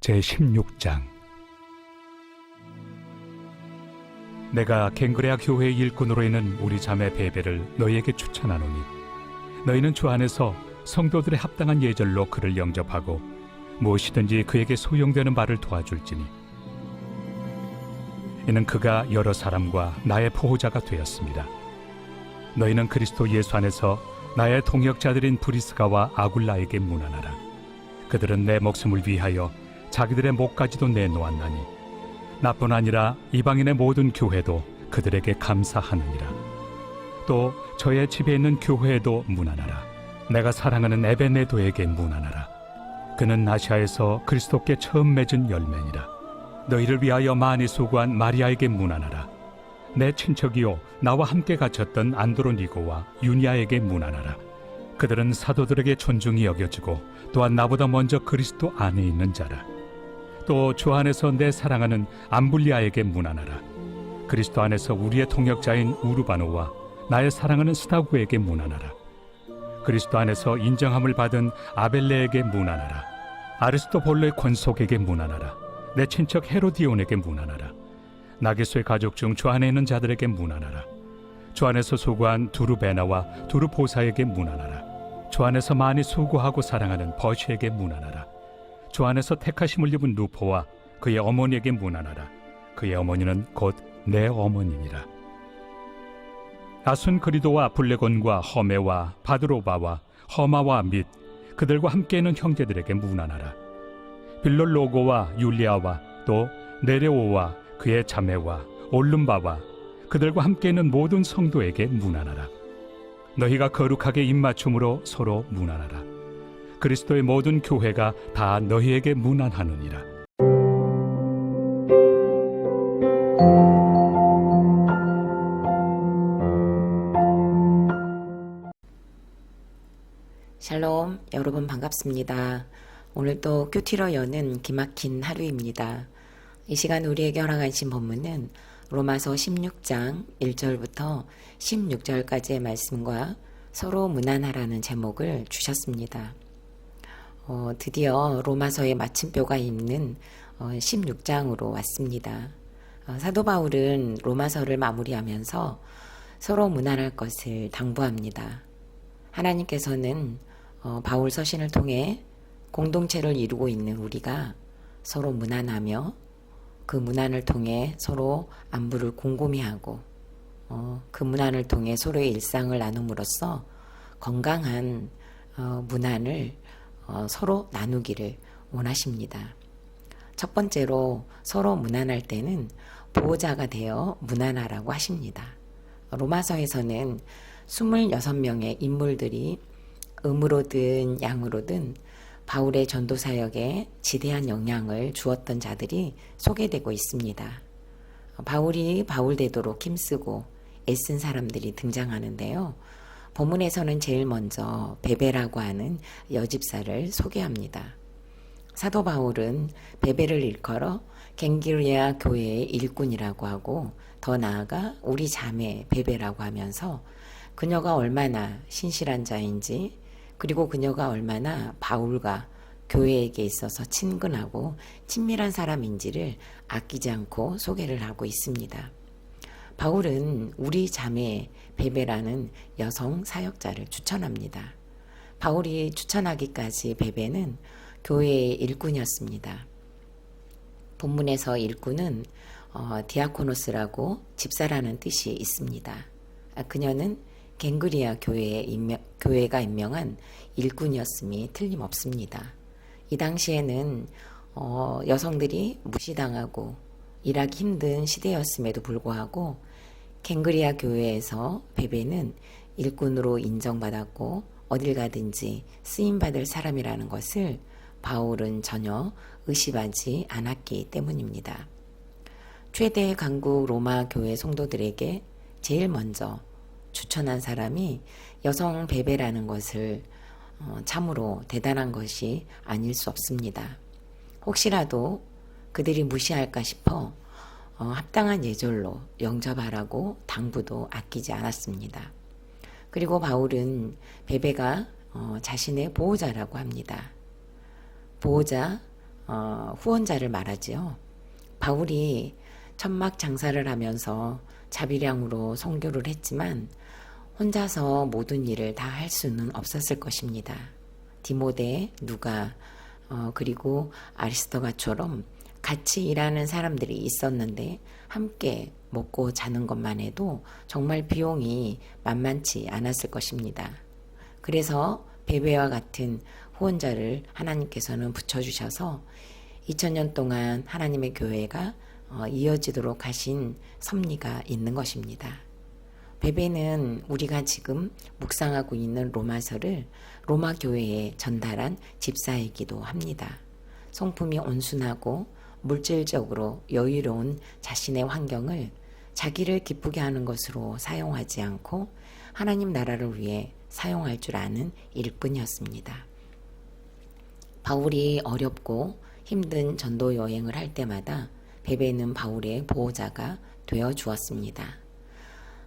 제16장. 내가 갱그레아 교회의 일꾼으로 있는 우리 자매 베베를 너희에게 추천하노니 너희는 주 안에서 성도들의 합당한 예절로 그를 영접하고 무엇이든지 그에게 소용되는 바를 도와줄지니 이는 그가 여러 사람과 나의 보호자가 되었습니다. 너희는 그리스도 예수 안에서 나의 동역자들인 브리스가와 아굴라에게 문안하라. 그들은 내 목숨을 위하여 자기들의 목까지도 내놓았나니 나뿐 아니라 이방인의 모든 교회도 그들에게 감사하느니라. 또 저의 집에 있는 교회에도 문안하라. 내가 사랑하는 에베네도에게 문안하라. 그는 아시아에서 그리스도께 처음 맺은 열매니라. 너희를 위하여 많이 수고한 마리아에게 문안하라. 내 친척이요 나와 함께 갇혔던 안드로니고와 유니아에게 문안하라. 그들은 사도들에게 존중이 여겨지고 또한 나보다 먼저 그리스도 안에 있는 자라. 또 주 안에서 내 사랑하는 암블리아에게 문안하라. 그리스도 안에서 우리의 동역자인 우르바노와 나의 사랑하는 스타구에게 문안하라. 그리스도 안에서 인정함을 받은 아벨레에게 문안하라. 아리스토볼로의 권속에게 문안하라. 내 친척 헤로디온에게 문안하라. 나게소의 가족 중 주 안에 있는 자들에게 문안하라. 주 안에서 수고한 두르베나와 두르보사에게 문안하라. 주 안에서 많이 수고하고 사랑하는 버시에게 문안하라. 주 안에서 택하심을 입은 누포와 그의 어머니에게 문안하라. 그의 어머니는 곧 내 어머니니라. 아순그리도와 블레곤과 허메와 바드로바와 허마와 및 그들과 함께 있는 형제들에게 문안하라. 빌롤로고와 율리아와 또 네레오와 그의 자매와 올름바와 그들과 함께 있는 모든 성도에게 문안하라. 너희가 거룩하게 입맞춤으로 서로 문안하라. 그리스도의 모든 교회가 다 너희에게 문안하느니라. 샬롬, 여러분 반갑습니다. 오늘도 큐티로 여는 기막힌 하루입니다. 이 시간 우리에게 허락하신 본문은 로마서 16장 1절부터 16절까지의 말씀과 서로 문안하라는 제목을 주셨습니다. 드디어 로마서의 마침표가 있는 16장으로 왔습니다. 사도 바울은 로마서를 마무리하면서 서로 문안할 것을 당부합니다. 하나님께서는 바울 서신을 통해 공동체를 이루고 있는 우리가 서로 문안하며 그 문안을 통해 서로 안부를 곰곰이하고 그 문안을 통해 서로의 일상을 나눔으로써 건강한 문안을 서로 나누기를 원하십니다. 첫 번째로 서로 문안할 때는 보호자가 되어 문안하라고 하십니다. 로마서에서는 26명의 인물들이 음으로든 양으로든 바울의 전도 사역에 지대한 영향을 주었던 자들이 소개되고 있습니다. 바울이 바울 되도록 힘쓰고 애쓴 사람들이 등장하는데요. 본문에서는 제일 먼저 베베라고 하는 여집사를 소개합니다. 사도 바울은 베베를 일컬어 갱기리아 교회의 일꾼이라고 하고 더 나아가 우리 자매 베베라고 하면서 그녀가 얼마나 신실한 자인지 그리고 그녀가 얼마나 바울과 교회에게 있어서 친근하고 친밀한 사람인지를 아끼지 않고 소개를 하고 있습니다. 바울은 우리 자매 베베라는 여성 사역자를 추천합니다. 바울이 추천하기까지 베베는 교회의 일꾼이었습니다. 본문에서 일꾼은 디아코노스라고 집사라는 뜻이 있습니다. 그녀는 갱그리아 교회가 임명한 일꾼이었음이 틀림없습니다. 이 당시에는 여성들이 무시당하고 일하기 힘든 시대였음에도 불구하고 갱그리아 교회에서 베베는 일꾼으로 인정받았고 어딜 가든지 쓰임받을 사람이라는 것을 바울은 전혀 의심하지 않았기 때문입니다. 최대 강국 로마 교회 성도들에게 제일 먼저 추천한 사람이 여성 베베라는 것을 참으로 대단한 것이 아닐 수 없습니다. 혹시라도 그들이 무시할까 싶어 합당한 예절로 영접하라고 당부도 아끼지 않았습니다. 그리고 바울은 베베가 자신의 보호자라고 합니다. 보호자, 후원자를 말하지요. 바울이 천막 장사를 하면서 자비량으로 선교를 했지만 혼자서 모든 일을 다 할 수는 없었을 것입니다. 디모데, 누가, 그리고 아리스토가처럼 같이 일하는 사람들이 있었는데 함께 먹고 자는 것만 해도 정말 비용이 만만치 않았을 것입니다. 그래서 베베와 같은 후원자를 하나님께서는 붙여주셔서 2000년 동안 하나님의 교회가 이어지도록 하신 섭리가 있는 것입니다. 베베는 우리가 지금 묵상하고 있는 로마서를 로마 교회에 전달한 집사이기도 합니다. 성품이 온순하고 물질적으로 여유로운 자신의 환경을 자기를 기쁘게 하는 것으로 사용하지 않고 하나님 나라를 위해 사용할 줄 아는 일꾼이었습니다. 바울이 어렵고 힘든 전도 여행을 할 때마다 베베는 바울의 보호자가 되어 주었습니다.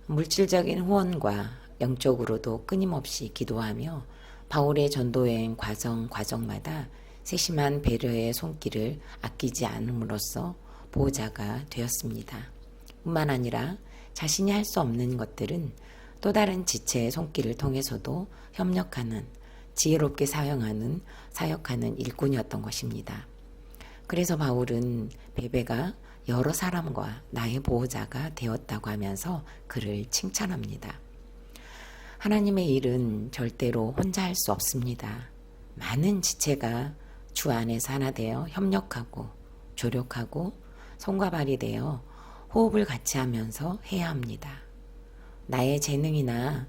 물질적인 후원과 영적으로도 끊임없이 기도하며 바울의 전도여행 과정마다 세심한 배려의 손길을 아끼지 않음으로써 보호자가 되었습니다. 뿐만 아니라 자신이 할 수 없는 것들은 또 다른 지체의 손길을 통해서도 협력하는, 지혜롭게 사역하는 일꾼이었던 것입니다. 그래서 바울은 베베가 여러 사람과 나의 보호자가 되었다고 하면서 그를 칭찬합니다. 하나님의 일은 절대로 혼자 할 수 없습니다. 많은 지체가 주 안에서 하나 되어 협력하고 조력하고 손과 발이 되어 호흡을 같이 하면서 해야 합니다. 나의 재능이나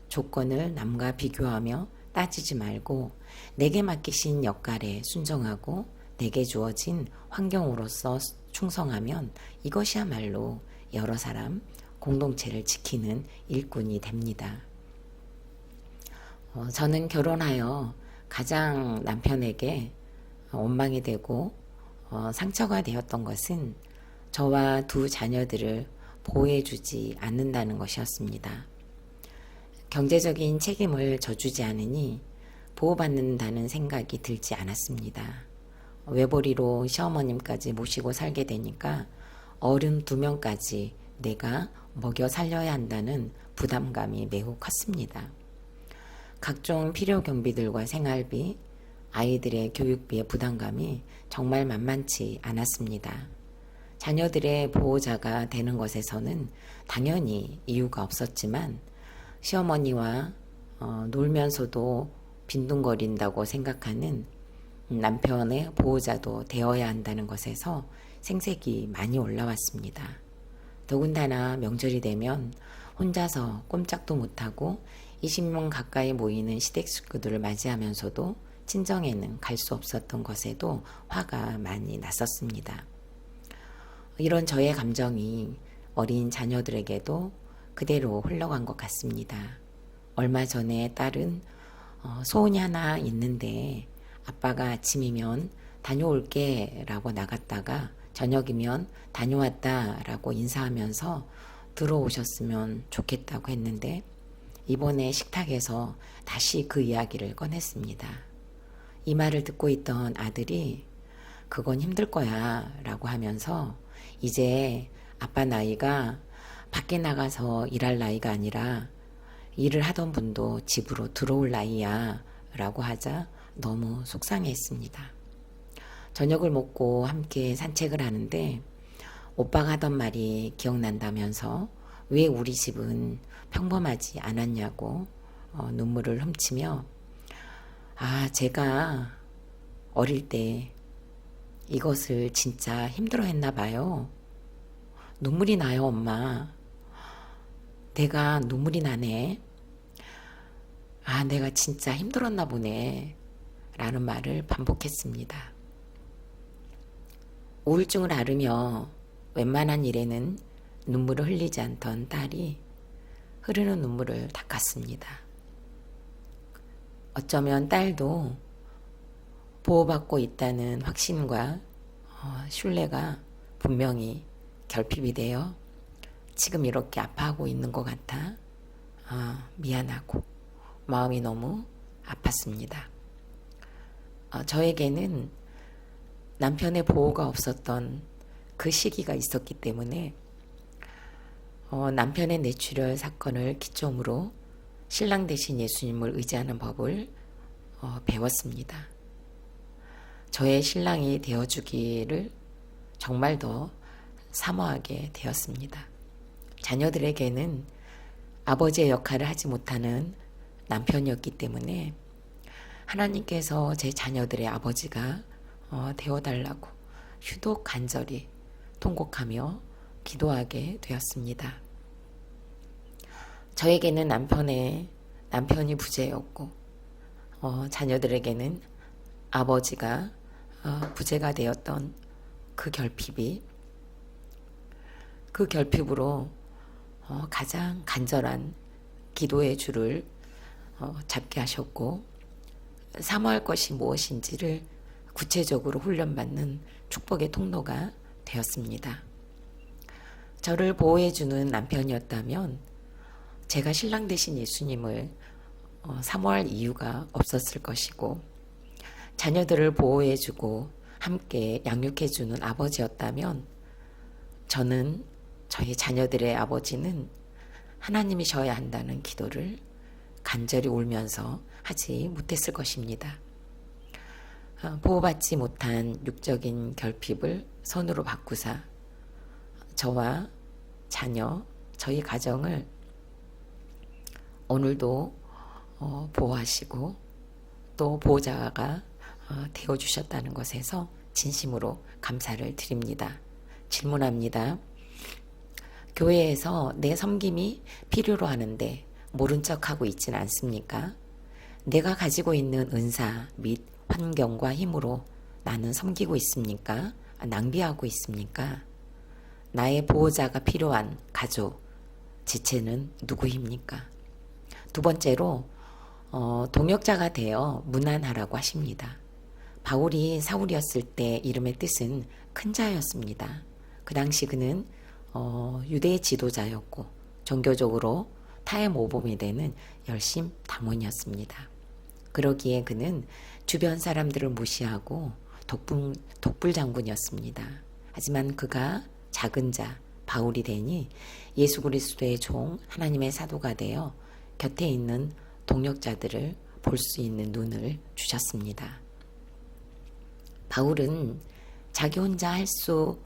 조건을 남과 비교하며 따지지 말고 내게 맡기신 역할에 순종하고 내게 주어진 환경으로서 충성하면 이것이야말로 여러 사람 공동체를 지키는 일꾼이 됩니다. 저는 결혼하여 가장 남편에게 원망이 되고 상처가 되었던 것은 저와 두 자녀들을 보호해주지 않는다는 것이었습니다. 경제적인 책임을 져주지 않으니 보호받는다는 생각이 들지 않았습니다. 외벌이로 시어머님까지 모시고 살게 되니까 어른 2명까지 내가 먹여 살려야 한다는 부담감이 매우 컸습니다. 각종 필요 경비들과 생활비, 아이들의 교육비의 부담감이 정말 만만치 않았습니다. 자녀들의 보호자가 되는 것에서는 당연히 이유가 없었지만 시어머니와 놀면서도 빈둥거린다고 생각하는 남편의 보호자도 되어야 한다는 것에서 생색이 많이 올라왔습니다. 더군다나 명절이 되면 혼자서 꼼짝도 못하고 20명 가까이 모이는 시댁 식구들을 맞이하면서도 친정에는 갈 수 없었던 것에도 화가 많이 났었습니다. 이런 저의 감정이 어린 자녀들에게도 그대로 흘러간 것 같습니다. 얼마 전에 딸은 소원이 하나 있는데 아빠가 아침이면 다녀올게 라고 나갔다가 저녁이면 다녀왔다 라고 인사하면서 들어오셨으면 좋겠다고 했는데 이번에 식탁에서 다시 그 이야기를 꺼냈습니다. 이 말을 듣고 있던 아들이 그건 힘들 거야 라고 하면서 이제 아빠 나이가 밖에 나가서 일할 나이가 아니라 일을 하던 분도 집으로 들어올 나이야 라고 하자 너무 속상했습니다. 저녁을 먹고 함께 산책을 하는데 오빠가 하던 말이 기억난다면서 왜 우리 집은 평범하지 않았냐고 눈물을 훔치며 제가 어릴 때 이것을 진짜 힘들어 했나 봐요. 눈물이 나요, 엄마. 내가 눈물이 나네. 내가 진짜 힘들었나 보네. 라는 말을 반복했습니다. 우울증을 앓으며 웬만한 일에는 눈물을 흘리지 않던 딸이 흐르는 눈물을 닦았습니다. 어쩌면 딸도 보호받고 있다는 확신과 신뢰가 분명히 결핍이 되어 지금 이렇게 아파하고 있는 것 같아 미안하고 마음이 너무 아팠습니다. 저에게는 남편의 보호가 없었던 그 시기가 있었기 때문에 남편의 뇌출혈 사건을 기점으로 신랑 대신 예수님을 의지하는 법을 배웠습니다. 저의 신랑이 되어주기를 정말 더 사모하게 되었습니다. 자녀들에게는 아버지의 역할을 하지 못하는 남편이었기 때문에 하나님께서 제 자녀들의 아버지가 되어달라고 유독 간절히 통곡하며 기도하게 되었습니다. 저에게는 남편이 부재였고 자녀들에게는 아버지가 부재가 되었던 그 결핍으로 가장 간절한 기도의 줄을 잡게 하셨고 사모할 것이 무엇인지를 구체적으로 훈련받는 축복의 통로가 되었습니다. 저를 보호해주는 남편이었다면 제가 신랑 대신 예수님을 사모할 이유가 없었을 것이고 자녀들을 보호해주고 함께 양육해주는 아버지였다면 저는 저희 자녀들의 아버지는 하나님이셔야 한다는 기도를 간절히 울면서 하지 못했을 것입니다. 보호받지 못한 육적인 결핍을 선으로 바꾸사 저와 자녀, 저희 가정을 오늘도 보호하시고 또 보호자가 되어주셨다는 것에서 진심으로 감사를 드립니다. 질문합니다. 교회에서 내 섬김이 필요로 하는데 모른 척하고 있지는 않습니까? 내가 가지고 있는 은사 및 환경과 힘으로 나는 섬기고 있습니까? 낭비하고 있습니까? 나의 보호자가 필요한 가족, 지체는 누구입니까? 두 번째로 동역자가 되어 문안하라고 하십니다. 바울이 사울이었을 때 이름의 뜻은 큰 자였습니다. 그 당시 그는 유대의 지도자였고 종교적으로 타의 모범이 되는 열심 당원이었습니다. 그러기에 그는 주변 사람들을 무시하고 독불 장군이었습니다. 하지만 그가 작은 자 바울이 되니 예수 그리스도의 종 하나님의 사도가 되어 곁에 있는 동역자들을 볼 수 있는 눈을 주셨습니다. 바울은 자기 혼자 할 수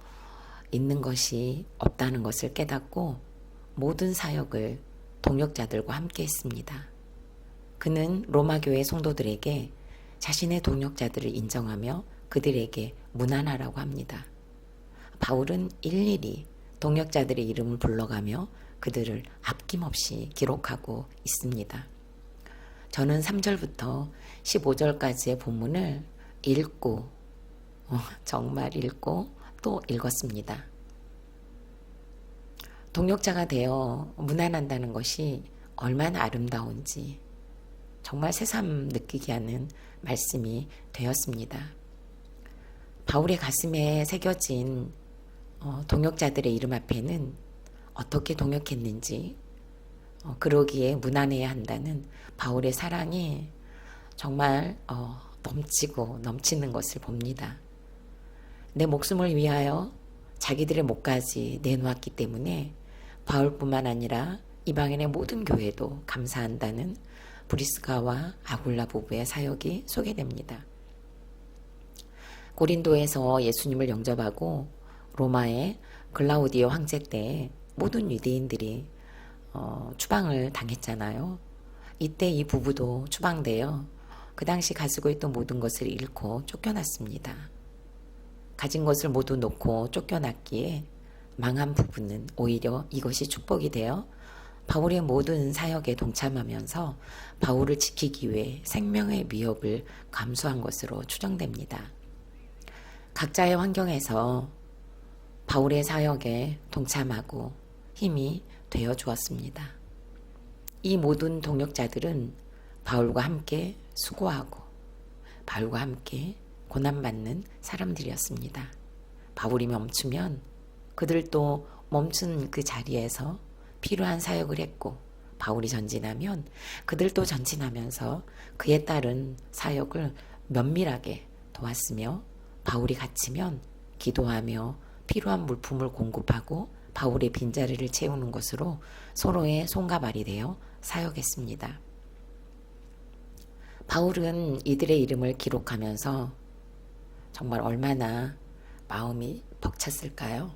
있는 것이 없다는 것을 깨닫고 모든 사역을 동역자들과 함께 했습니다. 그는 로마 교회 성도들에게 자신의 동역자들을 인정하며 그들에게 문안하라고 합니다. 바울은 일일이 동역자들의 이름을 불러가며 그들을 아낌없이 기록하고 있습니다. 저는 3절부터 15절까지의 본문을 읽고 정말 읽고 또 읽었습니다. 동역자가 되어 문안한다는 것이 얼마나 아름다운지 정말 새삼 느끼게 하는 말씀이 되었습니다. 바울의 가슴에 새겨진 동역자들의 이름 앞에는 어떻게 동역했는지 그러기에 문안해야 한다는 바울의 사랑이 정말 넘치고 넘치는 것을 봅니다. 내 목숨을 위하여 자기들의 목까지 내놓았기 때문에 바울뿐만 아니라 이방인의 모든 교회도 감사한다는 브리스가와 아굴라 부부의 사역이 소개됩니다. 고린도에서 예수님을 영접하고 로마의 글라우디오 황제 때 모든 유대인들이 추방을 당했잖아요. 이때 이 부부도 추방되어 그 당시 가지고 있던 모든 것을 잃고 쫓겨났습니다. 가진 것을 모두 놓고 쫓겨났기에 망한 부부는 오히려 이것이 축복이 되어 바울의 모든 사역에 동참하면서 바울을 지키기 위해 생명의 위협을 감수한 것으로 추정됩니다. 각자의 환경에서 바울의 사역에 동참하고 힘이 되어 주었습니다. 이 모든 동역자들은 바울과 함께 수고하고 바울과 함께 고난받는 사람들이었습니다. 바울이 멈추면 그들도 멈춘 그 자리에서 필요한 사역을 했고 바울이 전진하면 그들도 전진하면서 그에 따른 사역을 면밀하게 도왔으며 바울이 갇히면 기도하며 필요한 물품을 공급하고 바울의 빈자리를 채우는 것으로 서로의 손과 발이 되어 사역했습니다. 바울은 이들의 이름을 기록하면서 정말 얼마나 마음이 벅찼을까요?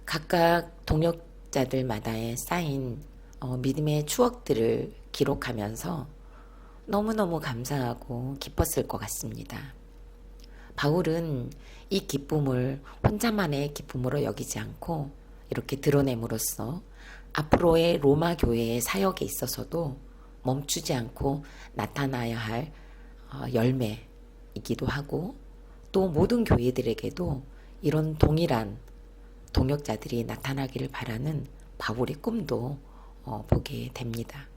각각 동역자들마다의 쌓인 믿음의 추억들을 기록하면서 너무너무 감사하고 기뻤을 것 같습니다. 바울은 이 기쁨을 혼자만의 기쁨으로 여기지 않고 이렇게 드러냄으로써 앞으로의 로마 교회의 사역에 있어서도 멈추지 않고 나타나야 할 열매이기도 하고 또 모든 교회들에게도 이런 동일한 동역자들이 나타나기를 바라는 바울의 꿈도 보게 됩니다.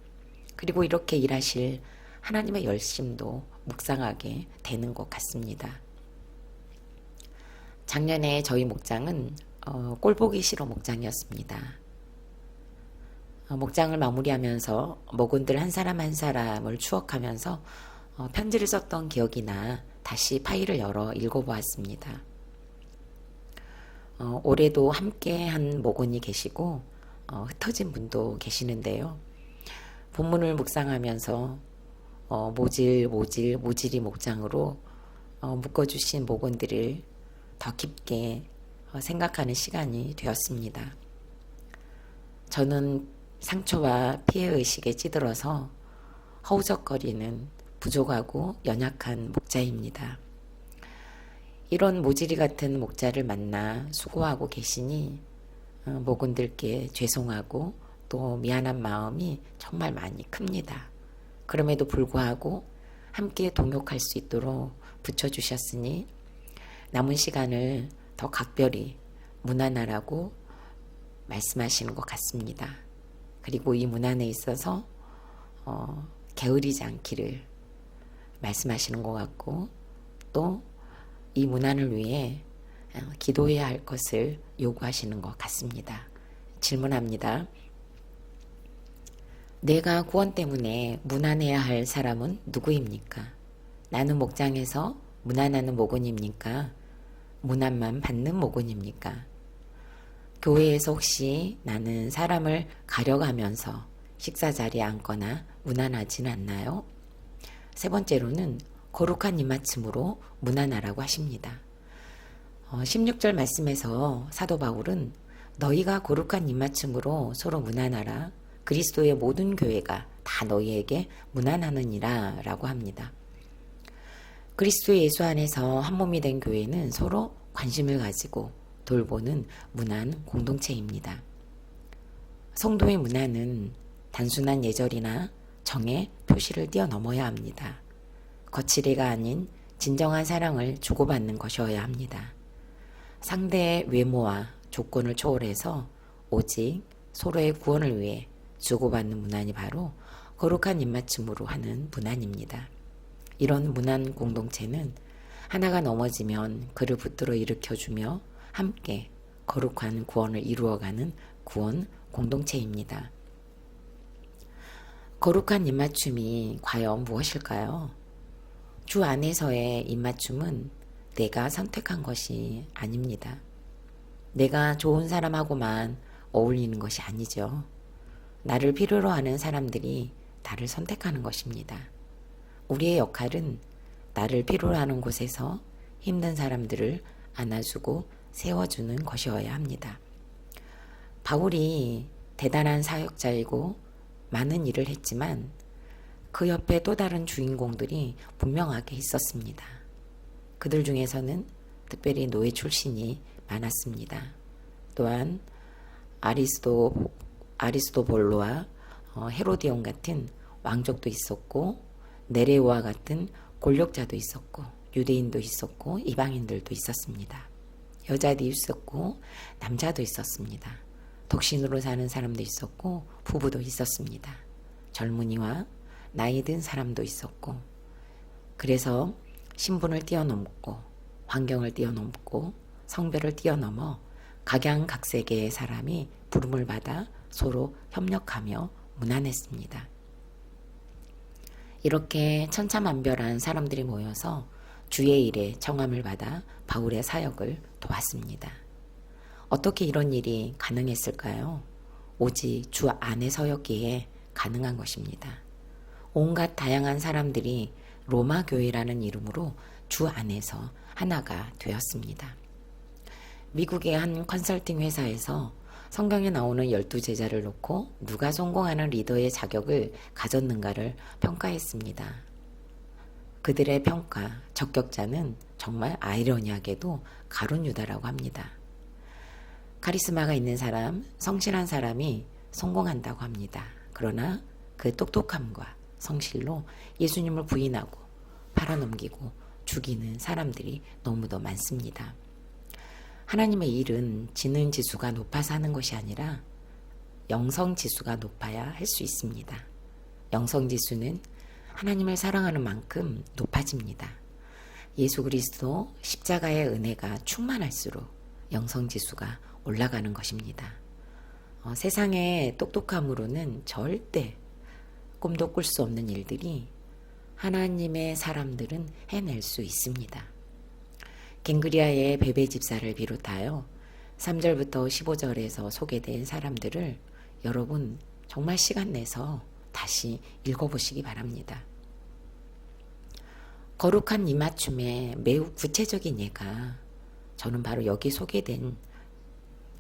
그리고 이렇게 일하실 하나님의 열심도 묵상하게 되는 것 같습니다. 작년에 저희 목장은 꼴보기 싫어 목장이었습니다. 목장을 마무리하면서 목원들 한 사람 한 사람을 추억하면서 편지를 썼던 기억이 나 다시 파일을 열어 읽어보았습니다. 올해도 함께 한 목원이 계시고 흩어진 분도 계시는데요. 본문을 묵상하면서 모질이 목장으로 묶어주신 목원들을 더 깊게 생각하는 시간이 되었습니다. 저는 상처와 피해의식에 찌들어서 허우적거리는 부족하고 연약한 목자입니다. 이런 모질이 같은 목자를 만나 수고하고 계시니 목원들께 죄송하고 또 미안한 마음이 정말 많이 큽니다. 그럼에도 불구하고 함께 동역할 수 있도록 붙여주셨으니 남은 시간을 더 각별히 문안하라고 말씀하시는 것 같습니다. 그리고 이 문안에 있어서 게으르지 않기를 말씀하시는 것 같고 또 이 문안을 위해 기도해야 할 것을 요구하시는 것 같습니다. 질문합니다. 내가 구원 때문에 문안해야 할 사람은 누구입니까? 나는 목장에서 문안하는 목원입니까? 문안만 받는 목원입니까? 교회에서 혹시 나는 사람을 가려가면서 식사 자리에 앉거나 문안하지는 않나요? 세 번째로는 거룩한 입맞춤으로 문안하라고 하십니다. 16절 말씀에서 사도 바울은 너희가 거룩한 입맞춤으로 서로 문안하라. 그리스도의 모든 교회가 다 너희에게 문안하느니라 라고 합니다. 그리스도 예수 안에서 한 몸이 된 교회는 서로 관심을 가지고 돌보는 문안 공동체입니다. 성도의 문안은 단순한 예절이나 정의 표시를 뛰어넘어야 합니다. 거칠애가 아닌 진정한 사랑을 주고받는 것이어야 합니다. 상대의 외모와 조건을 초월해서 오직 서로의 구원을 위해 주고받는 문안이 바로 거룩한 입맞춤으로 하는 문안입니다. 이런 문안 공동체는 하나가 넘어지면 그를 붙들어 일으켜주며 함께 거룩한 구원을 이루어가는 구원 공동체입니다. 거룩한 입맞춤이 과연 무엇일까요? 주 안에서의 입맞춤은 내가 선택한 것이 아닙니다. 내가 좋은 사람하고만 어울리는 것이 아니죠. 나를 필요로 하는 사람들이 나를 선택하는 것입니다. 우리의 역할은 나를 필요로 하는 곳에서 힘든 사람들을 안아주고 세워주는 것이어야 합니다. 바울이 대단한 사역자이고 많은 일을 했지만 그 옆에 또 다른 주인공들이 분명하게 있었습니다. 그들 중에서는 특별히 노예 출신이 많았습니다. 또한 아리스도볼로와 헤로디온 같은 왕족도 있었고 네레오와 같은 권력자도 있었고 유대인도 있었고 이방인들도 있었습니다. 여자도 있었고 남자도 있었습니다. 독신으로 사는 사람도 있었고 부부도 있었습니다. 젊은이와 나이 든 사람도 있었고 그래서 신분을 뛰어넘고 환경을 뛰어넘고 성별을 뛰어넘어 각양각색의 사람이 부름을 받아 서로 협력하며 문안했습니다. 이렇게 천차만별한 사람들이 모여서 주의 일에 청함을 받아 바울의 사역을 도왔습니다. 어떻게 이런 일이 가능했을까요? 오직 주 안에서였기에 가능한 것입니다. 온갖 다양한 사람들이 로마 교회라는 이름으로 주 안에서 하나가 되었습니다. 미국의 한 컨설팅 회사에서 성경에 나오는 12제자를 놓고 누가 성공하는 리더의 자격을 가졌는가를 평가했습니다. 그들의 평가, 적격자는 정말 아이러니하게도 가룟 유다라고 합니다. 카리스마가 있는 사람, 성실한 사람이 성공한다고 합니다. 그러나 그 똑똑함과 성실로 예수님을 부인하고 팔아넘기고 죽이는 사람들이 너무도 많습니다. 하나님의 일은 지능 지수가 높아서 하는 것이 아니라 영성 지수가 높아야 할 수 있습니다. 영성 지수는 하나님을 사랑하는 만큼 높아집니다. 예수 그리스도 십자가의 은혜가 충만할수록 영성 지수가 올라가는 것입니다. 세상의 똑똑함으로는 절대 꿈도 꿀 수 없는 일들이 하나님의 사람들은 해낼 수 있습니다. 갱그리아의 베베 집사를 비롯하여 3절부터 15절에서 소개된 사람들을 여러분 정말 시간 내서 다시 읽어보시기 바랍니다. 거룩한 입맞춤의 매우 구체적인 예가 저는 바로 여기 소개된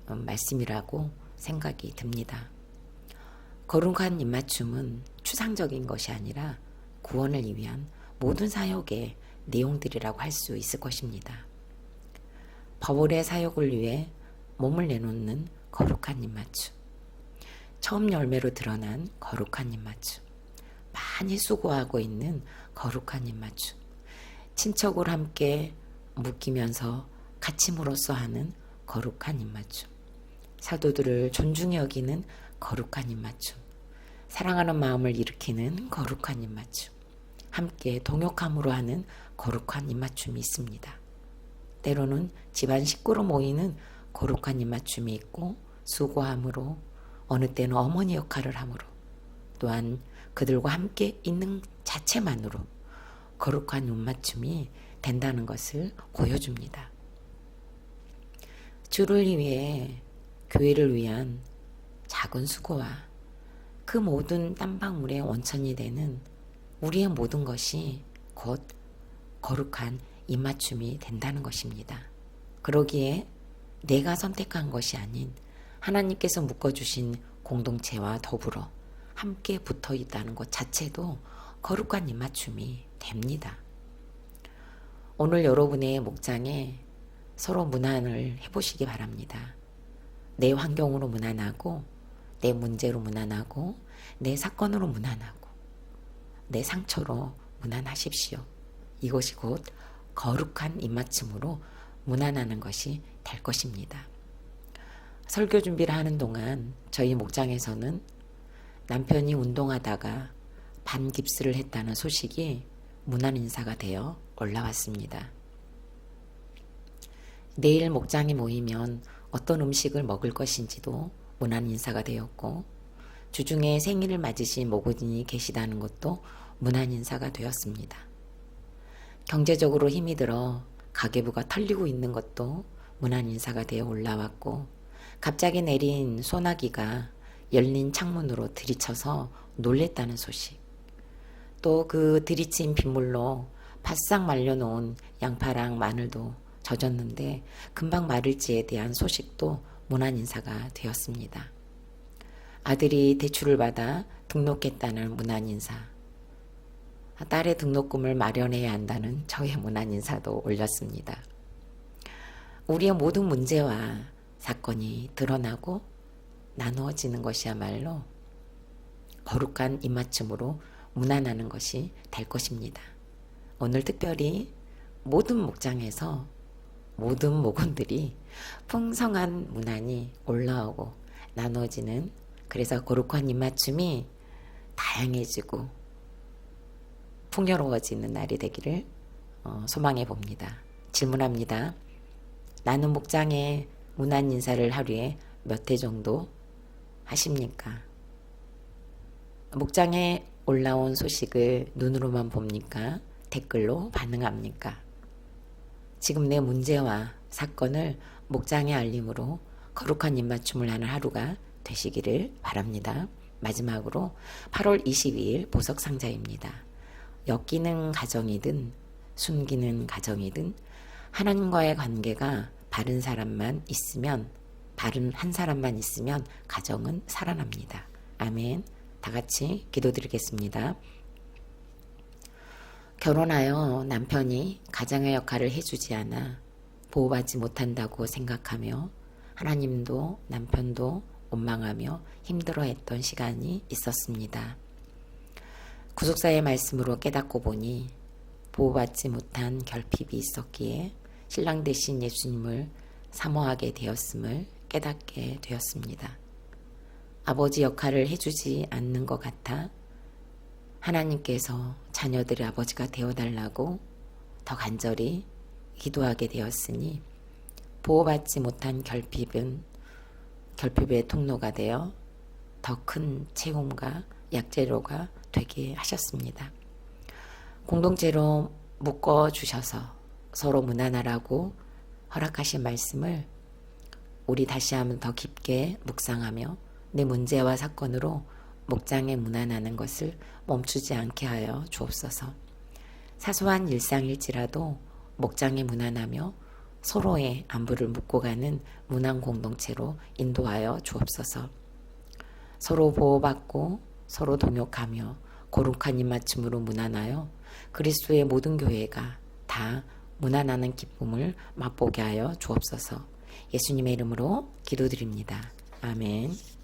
말씀이라고 생각이 듭니다. 거룩한 입맞춤은 추상적인 것이 아니라 구원을 위한 모든 사역의 내용들이라고 할 수 있을 것입니다. 바울의 사역을 위해 몸을 내놓는 거룩한 입맞춤, 처음 열매로 드러난 거룩한 입맞춤, 많이 수고하고 있는 거룩한 입맞춤, 친척을 함께 묶이면서 같임으로써 하는 거룩한 입맞춤, 사도들을 존중히 여기는 거룩한 입맞춤, 사랑하는 마음을 일으키는 거룩한 입맞춤, 함께 동역함으로 하는 거룩한 입맞춤이 있습니다. 때로는 집안 식구로 모이는 거룩한 입맞춤이 있고 수고함으로 어느 때는 어머니 역할을 함으로 또한 그들과 함께 있는 자체만으로 거룩한 입맞춤이 된다는 것을 보여줍니다. 주를 위해 교회를 위한 작은 수고와 그 모든 땀방울의 원천이 되는 우리의 모든 것이 곧 거룩한 입맞춤이 된다는 것입니다. 그러기에 내가 선택한 것이 아닌 하나님께서 묶어주신 공동체와 더불어 함께 붙어 있다는 것 자체도 거룩한 입맞춤이 됩니다. 오늘 여러분의 목장에 서로 문안을 해보시기 바랍니다. 내 환경으로 문안하고 내 문제로 문안하고 내 사건으로 문안하고 내 상처로 문안하십시오. 이것이 곧 거룩한 입맞춤으로 문안하는 것이 될 것입니다. 설교 준비를 하는 동안 저희 목장에서는 남편이 운동하다가 반깁스를 했다는 소식이 문안 인사가 되어 올라왔습니다. 내일 목장에 모이면 어떤 음식을 먹을 것인지도 문안 인사가 되었고 주중에 생일을 맞으신 목원이 계시다는 것도 문안 인사가 되었습니다. 경제적으로 힘이 들어 가계부가 털리고 있는 것도 문안 인사가 되어 올라왔고 갑자기 내린 소나기가 열린 창문으로 들이쳐서 놀랬다는 소식, 또 그 들이친 빗물로 바싹 말려놓은 양파랑 마늘도 젖었는데 금방 마를지에 대한 소식도 문안 인사가 되었습니다. 아들이 대출을 받아 등록했다는 문안 인사, 딸의 등록금을 마련해야 한다는 저의 문안 인사도 올렸습니다. 우리의 모든 문제와 사건이 드러나고 나누어지는 것이야말로 거룩한 입맞춤으로 문안하는 것이 될 것입니다. 오늘 특별히 모든 목장에서 모든 목원들이 풍성한 문안이 올라오고 나누어지는, 그래서 거룩한 입맞춤이 다양해지고 풍요로워지는 날이 되기를 소망해 봅니다. 질문합니다. 나는 목장에 문안 인사를 하루에 몇 회 정도 하십니까? 목장에 올라온 소식을 눈으로만 봅니까? 댓글로 반응합니까? 지금 내 문제와 사건을 목장의 알림으로 거룩한 입맞춤을 하는 하루가 되시기를 바랍니다. 마지막으로 8월 22일 보석 상자입니다. 엮이는 가정이든 숨기는 가정이든 하나님과의 관계가 바른 한 사람만 있으면 가정은 살아납니다. 아멘. 다 같이 기도드리겠습니다. 결혼하여 남편이 가장의 역할을 해주지 않아 보호받지 못한다고 생각하며 하나님도 남편도 원망하며 힘들어했던 시간이 있었습니다. 구속사의 말씀으로 깨닫고 보니 보호받지 못한 결핍이 있었기에 신랑 대신 예수님을 사모하게 되었음을 깨닫게 되었습니다. 아버지 역할을 해주지 않는 것 같아 하나님께서 자녀들의 아버지가 되어달라고 더 간절히 기도하게 되었으니 보호받지 못한 결핍의 통로가 되어 더 큰 채움과 약재료가 되게 하셨습니다. 공동체로 묶어주셔서 서로 무난하라고 허락하신 말씀을 우리 다시 한번 더 깊게 묵상하며 내 문제와 사건으로 목장에 무난하는 것을 멈추지 않게 하여 주옵소서. 사소한 일상일지라도 목장에 무난하며 서로의 안부를 묻고 가는 무난 공동체로 인도하여 주옵소서. 서로 보호받고 서로 동역하며 거룩한 입맞춤으로 무난하여 그리스도의 모든 교회가 다 무난하는 기쁨을 맛보게 하여 주옵소서. 예수님의 이름으로 기도드립니다. 아멘.